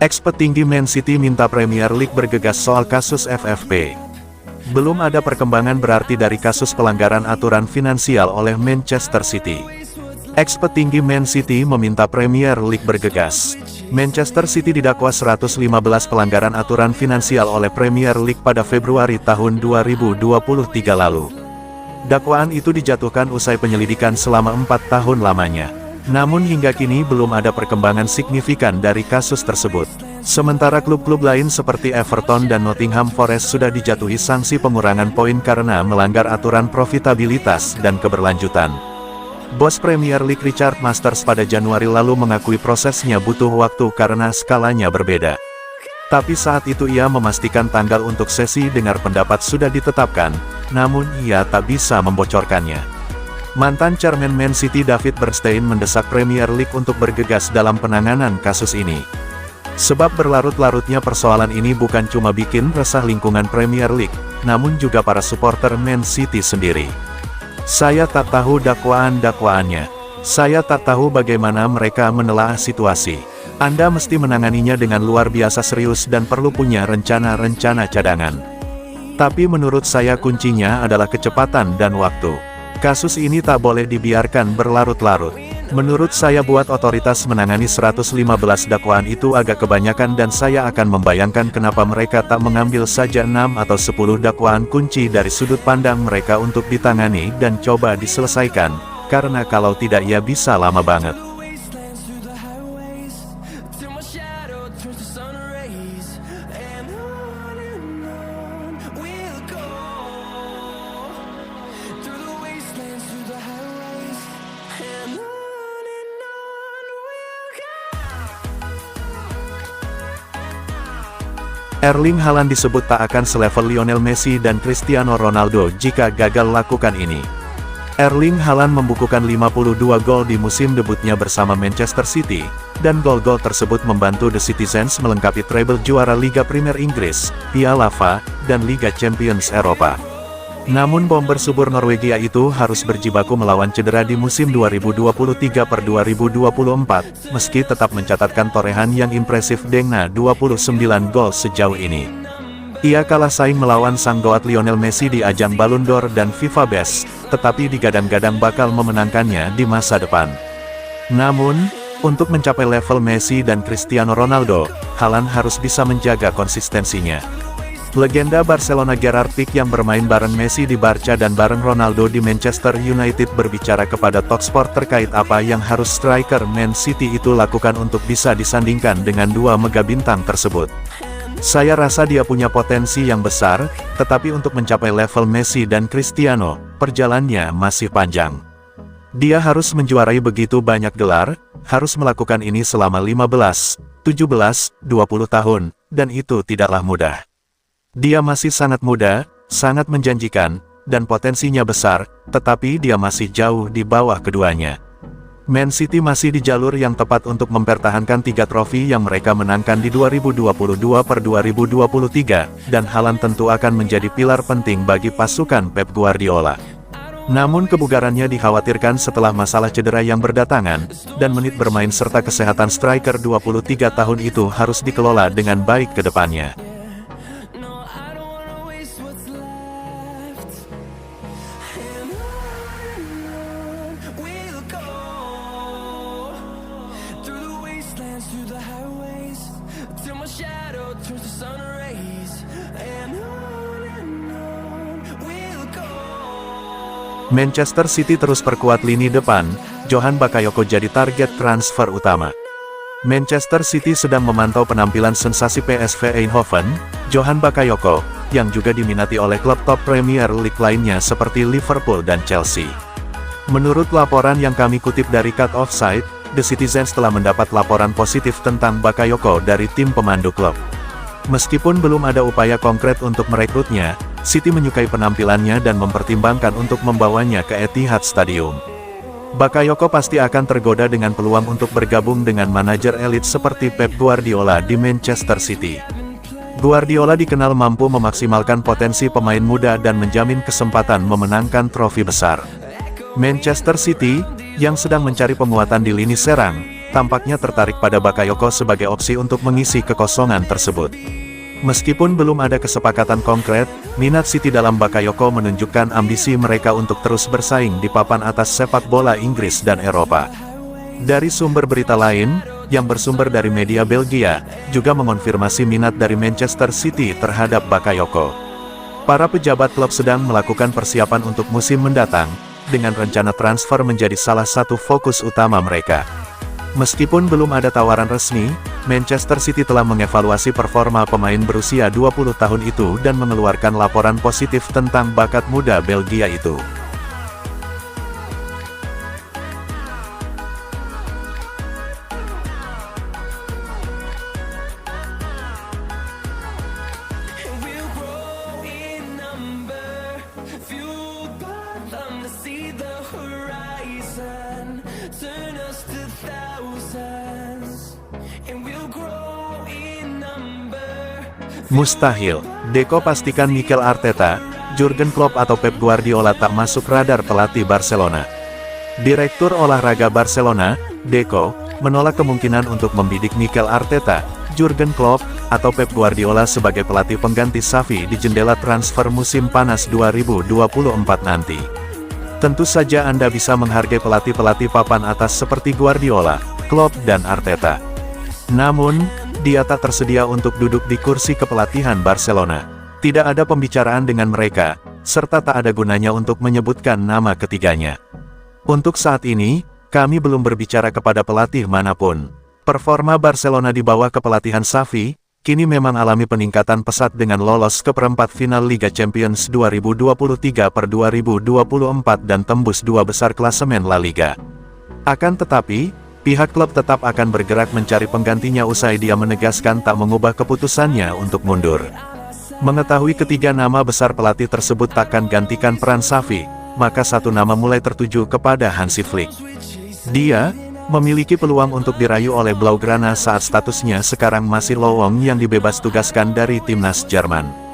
Ex-petinggi Man City minta Premier League bergegas soal kasus FFP. Belum ada perkembangan berarti dari kasus pelanggaran aturan finansial oleh Manchester City. Ex-petinggi Man City meminta Premier League bergegas. Manchester City didakwa 115 pelanggaran aturan finansial oleh Premier League pada Februari tahun 2023 lalu. Dakwaan itu dijatuhkan usai penyelidikan selama 4 tahun lamanya. Namun hingga kini belum ada perkembangan signifikan dari kasus tersebut. Sementara klub-klub lain seperti Everton dan Nottingham Forest sudah dijatuhi sanksi pengurangan poin karena melanggar aturan profitabilitas dan keberlanjutan. Bos Premier League Richard Masters pada Januari lalu mengakui prosesnya butuh waktu karena skalanya berbeda. Tapi saat itu ia memastikan tanggal untuk sesi dengar pendapat sudah ditetapkan, namun ia tak bisa membocorkannya. Mantan Chairman Man City David Bernstein mendesak Premier League untuk bergegas dalam penanganan kasus ini. Sebab berlarut-larutnya persoalan ini bukan cuma bikin resah lingkungan Premier League, namun juga para supporter Man City sendiri. Saya tak tahu dakwaan-dakwaannya. Saya tak tahu bagaimana mereka menelaah situasi. Anda mesti menanganinya dengan luar biasa serius dan perlu punya rencana-rencana cadangan. Tapi menurut saya kuncinya adalah kecepatan dan waktu. Kasus ini tak boleh dibiarkan berlarut-larut. Menurut saya buat otoritas menangani 115 dakwaan itu agak kebanyakan dan saya akan membayangkan kenapa mereka tak mengambil saja 6 atau 10 dakwaan kunci dari sudut pandang mereka untuk ditangani dan coba diselesaikan, karena kalau tidak ya bisa lama banget. Erling Haaland disebut tak akan selevel Lionel Messi dan Cristiano Ronaldo jika gagal lakukan ini. Erling Haaland membukukan 52 gol di musim debutnya bersama Manchester City, dan gol-gol tersebut membantu The Citizens melengkapi treble juara Liga Premier Inggris, Piala FA, dan Liga Champions Eropa. Namun bomber subur Norwegia itu harus berjibaku melawan cedera di musim 2023-2024, meski tetap mencatatkan torehan yang impresif dengan 29 gol sejauh ini. Ia kalah saing melawan sang goat Lionel Messi di ajang Ballon d'Or dan FIFA Best, tetapi digadang-gadang bakal memenangkannya di masa depan. Namun, untuk mencapai level Messi dan Cristiano Ronaldo, Haaland harus bisa menjaga konsistensinya. Legenda Barcelona Gerrard Pique yang bermain bareng Messi di Barca dan bareng Ronaldo di Manchester United berbicara kepada Talksport terkait apa yang harus striker Man City itu lakukan untuk bisa disandingkan dengan dua mega bintang tersebut. Saya rasa dia punya potensi yang besar, tetapi untuk mencapai level Messi dan Cristiano, perjalanannya masih panjang. Dia harus menjuarai begitu banyak gelar, harus melakukan ini selama 15, 17, 20 tahun, dan itu tidaklah mudah. Dia masih sangat muda, sangat menjanjikan, dan potensinya besar, tetapi dia masih jauh di bawah keduanya. Man City masih di jalur yang tepat untuk mempertahankan 3 trofi yang mereka menangkan di 2022-2023, dan Haaland tentu akan menjadi pilar penting bagi pasukan Pep Guardiola. Namun kebugarannya dikhawatirkan setelah masalah cedera yang berdatangan, dan menit bermain serta kesehatan striker 23 tahun itu harus dikelola dengan baik ke depannya. Manchester City terus perkuat lini depan, Johan Bakayoko jadi target transfer utama. Manchester City sedang memantau penampilan sensasi PSV Eindhoven, Johan Bakayoko, yang juga diminati oleh klub top Premier League lainnya seperti Liverpool dan Chelsea. Menurut laporan yang kami kutip dari Cut Offside, The Citizens telah mendapat laporan positif tentang Bakayoko dari tim pemandu klub. Meskipun belum ada upaya konkret untuk merekrutnya, City menyukai penampilannya dan mempertimbangkan untuk membawanya ke Etihad Stadium. Bakayoko pasti akan tergoda dengan peluang untuk bergabung dengan manajer elit seperti Pep Guardiola di Manchester City. Guardiola dikenal mampu memaksimalkan potensi pemain muda dan menjamin kesempatan memenangkan trofi besar. Manchester City, yang sedang mencari penguatan di lini serang, tampaknya tertarik pada Bakayoko sebagai opsi untuk mengisi kekosongan tersebut. Meskipun belum ada kesepakatan konkret, minat City dalam Bakayoko menunjukkan ambisi mereka untuk terus bersaing di papan atas sepak bola Inggris dan Eropa. Dari sumber berita lain, yang bersumber dari media Belgia, juga mengonfirmasi minat dari Manchester City terhadap Bakayoko. Para pejabat klub sedang melakukan persiapan untuk musim mendatang, dengan rencana transfer menjadi salah satu fokus utama mereka. Meskipun belum ada tawaran resmi, Manchester City telah mengevaluasi performa pemain berusia 20 tahun itu dan mengeluarkan laporan positif tentang bakat muda Belgia itu. Mustahil, Deco pastikan Mikel Arteta, Jurgen Klopp atau Pep Guardiola tak masuk radar pelatih Barcelona. Direktur olahraga Barcelona, Deco, menolak kemungkinan untuk membidik Mikel Arteta, Jurgen Klopp, atau Pep Guardiola sebagai pelatih pengganti Xavi di jendela transfer musim panas 2024 nanti. Tentu saja Anda bisa menghargai pelatih-pelatih papan atas seperti Guardiola, Klopp dan Arteta. Namun, dia tak tersedia untuk duduk di kursi kepelatihan Barcelona. Tidak ada pembicaraan dengan mereka, serta tak ada gunanya untuk menyebutkan nama ketiganya. Untuk saat ini, kami belum berbicara kepada pelatih manapun. Performa Barcelona di bawah kepelatihan Xavi, kini memang alami peningkatan pesat dengan lolos ke perempat final Liga Champions 2023/2024 dan tembus dua besar klasemen La Liga. Akan tetapi, pihak klub tetap akan bergerak mencari penggantinya usai dia menegaskan tak mengubah keputusannya untuk mundur. Mengetahui ketiga nama besar pelatih tersebut takkan gantikan peran Xavi, maka satu nama mulai tertuju kepada Hansi Flick. Dia memiliki peluang untuk dirayu oleh Blaugrana saat statusnya sekarang masih lowong yang dibebas tugaskan dari timnas Jerman.